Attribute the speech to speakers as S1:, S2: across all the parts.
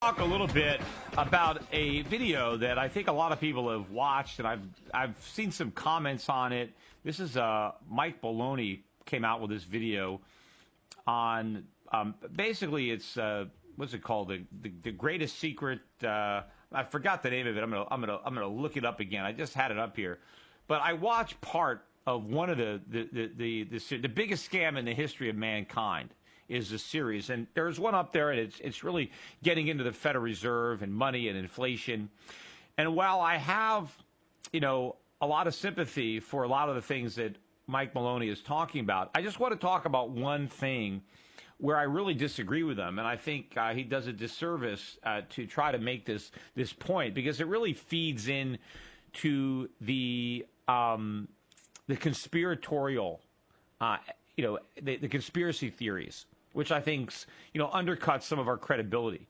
S1: Talk a little bit about a video that I think a lot of people have watched, and I've seen some comments on it. This is Mike Maloney came out with this video on basically it's what's it called, the greatest secret. I forgot the name of it. I'm gonna look it up again. I just had it up here, but I watched part of one of the biggest scam in the history of mankind is the series. And there's one up there, and it's really getting into the Federal Reserve and money and inflation. And while I have, a lot of sympathy for a lot of the things that Mike Maloney is talking about, I just want to talk about one thing where I really disagree with him. And I think he does a disservice to try to make this point, because it really feeds in to the conspiratorial, the conspiracy theories, which I think, undercuts some of our credibility.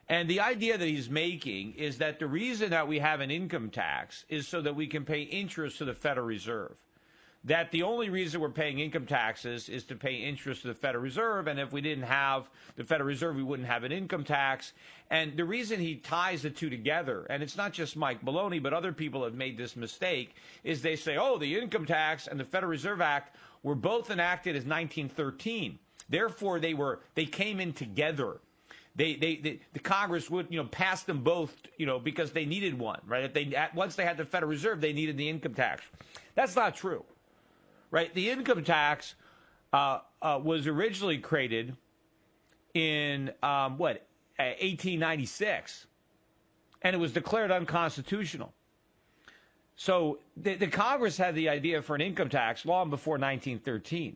S1: And the idea that he's making is that the reason that we have an income tax is so that we can pay interest to the Federal Reserve. That the only reason we're paying income taxes is to pay interest to the Federal Reserve, and if we didn't have the Federal Reserve, we wouldn't have an income tax. And the reason he ties the two together, and it's not just Mike Maloney, but other people have made this mistake, is they say, the income tax and the Federal Reserve Act were both enacted as 1913. Therefore, they came in together. The Congress would pass them both because they needed one, right? Once they had the Federal Reserve, they needed the income tax. That's not true, right? The income tax was originally created in 1896, and it was declared unconstitutional. So the Congress had the idea for an income tax long before 1913.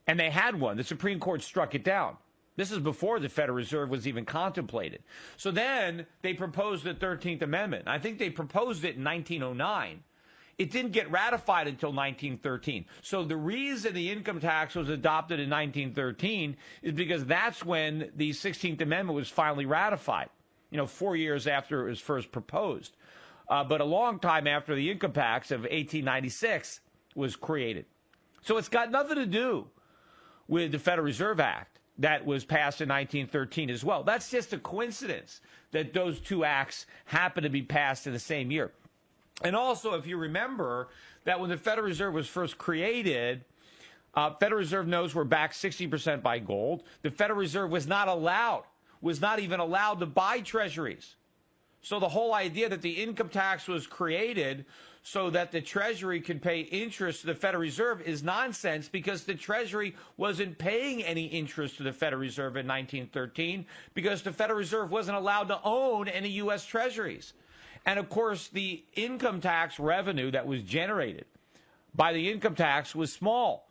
S1: And they had one. The Supreme Court struck it down. This is before the Federal Reserve was even contemplated. So then they proposed the 13th Amendment. I think they proposed it in 1909. It didn't get ratified until 1913. So the reason the income tax was adopted in 1913 is because that's when the 16th Amendment was finally ratified, 4 years after it was first proposed. But a long time after the income tax of 1896 was created. So it's got nothing to do with the Federal Reserve Act that was passed in 1913 as well. That's just a coincidence that those two acts happen to be passed in the same year. And also, if you remember that when the Federal Reserve was first created, Federal Reserve notes were backed 60% by gold. The Federal Reserve was not even allowed to buy treasuries. So the whole idea that the income tax was created so that the Treasury could pay interest to the Federal Reserve is nonsense, because the Treasury wasn't paying any interest to the Federal Reserve in 1913 because the Federal Reserve wasn't allowed to own any U.S. Treasuries. And, of course, the income tax revenue that was generated by the income tax was small.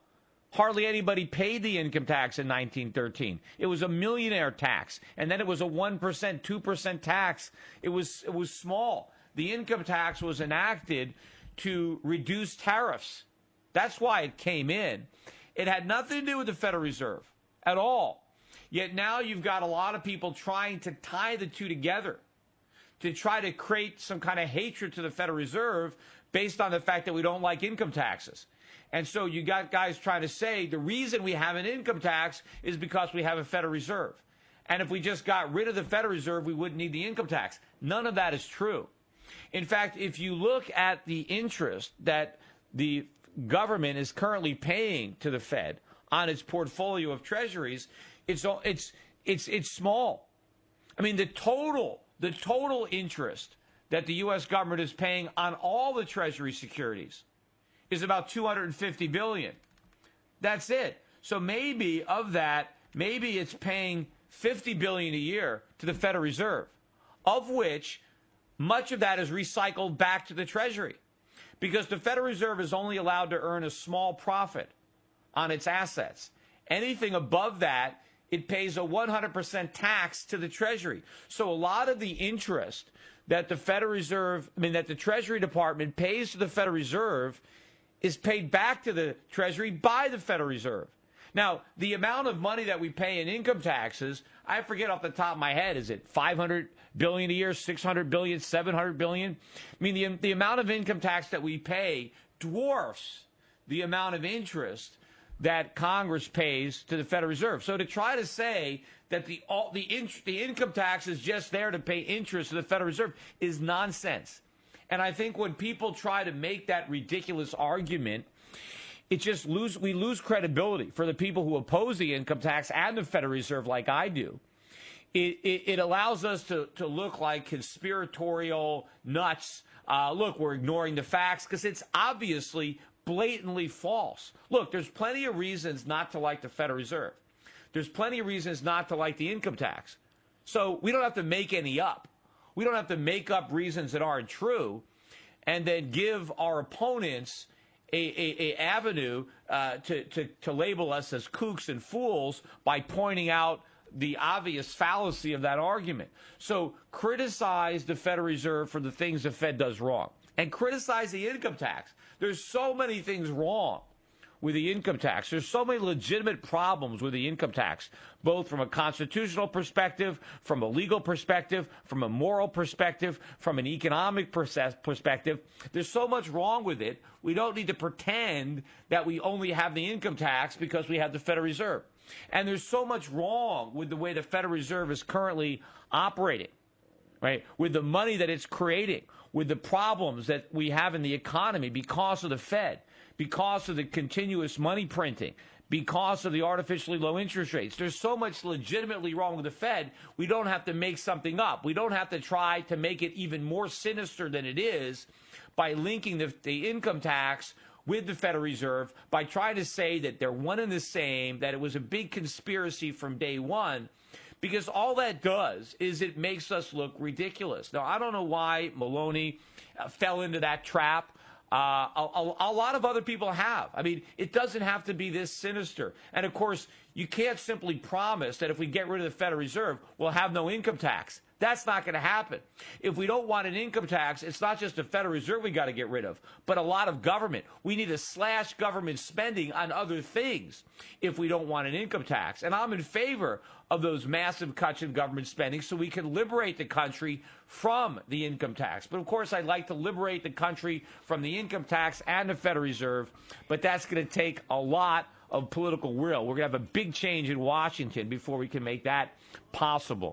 S1: Hardly anybody paid the income tax in 1913. It was a millionaire tax, and then it was a 1%, 2% tax. It was small. The income tax was enacted to reduce tariffs. That's why it came in. It had nothing to do with the Federal Reserve at all. Yet now you've got a lot of people trying to tie the two together to try to create some kind of hatred to the Federal Reserve based on the fact that we don't like income taxes. And so you got guys trying to say the reason we have an income tax is because we have a Federal Reserve. And if we just got rid of the Federal Reserve, we wouldn't need the income tax. None of that is true. In fact, if you look at the interest that the government is currently paying to the Fed on its portfolio of treasuries, it's small. I mean, the total interest that the U.S. government is paying on all the Treasury securities is about $250 billion. That's it. So maybe of that, maybe it's paying $50 billion a year to the Federal Reserve, of which much of that is recycled back to the Treasury, because the Federal Reserve is only allowed to earn a small profit on its assets. Anything above that, it pays a 100% tax to the Treasury. So a lot of the interest that the that the Treasury Department pays to the Federal Reserve is paid back to the Treasury by the Federal Reserve. Now, the amount of money that we pay in income taxes, I forget off the top of my head, is it $500 billion a year, $600 billion, $700 billion? I mean, the amount of income tax that we pay dwarfs the amount of interest that Congress pays to the Federal Reserve. So to try to say that the income tax is just there to pay interest to the Federal Reserve is nonsense. And I think when people try to make that ridiculous argument, we lose credibility for the people who oppose the income tax and the Federal Reserve like I do. It allows us to look like conspiratorial nuts. Look, we're ignoring the facts because it's obviously blatantly false. Look, there's plenty of reasons not to like the Federal Reserve. There's plenty of reasons not to like the income tax. So we don't have to make any up. We don't have to make up reasons that aren't true and then give our opponents a avenue to label us as kooks and fools by pointing out the obvious fallacy of that argument. So criticize the Federal Reserve for the things the Fed does wrong and criticize the income tax. There's so many things wrong with the income tax. There's so many legitimate problems with the income tax, both from a constitutional perspective, from a legal perspective, from a moral perspective, from an economic perspective. There's so much wrong with it. We don't need to pretend that we only have the income tax because we have the Federal Reserve. And there's so much wrong with the way the Federal Reserve is currently operating, right? With the money that it's creating, with the problems that we have in the economy because of the Fed, because of the continuous money printing, because of the artificially low interest rates. There's so much legitimately wrong with the Fed, we don't have to make something up. We don't have to try to make it even more sinister than it is by linking the income tax with the Federal Reserve, by trying to say that they're one and the same, that it was a big conspiracy from day one, because all that does is it makes us look ridiculous. Now, I don't know why Maloney fell into that trap. A lot of other people have. I mean, it doesn't have to be this sinister. And, of course, you can't simply promise that if we get rid of the Federal Reserve, we'll have no income tax. That's not going to happen. If we don't want an income tax, it's not just the Federal Reserve we got to get rid of, but a lot of government. We need to slash government spending on other things if we don't want an income tax. And I'm in favor of those massive cuts in government spending so we can liberate the country from the income tax. But, of course, I'd like to liberate the country from the income tax and the Federal Reserve, but that's going to take a lot of political will. We're going to have a big change in Washington before we can make that possible.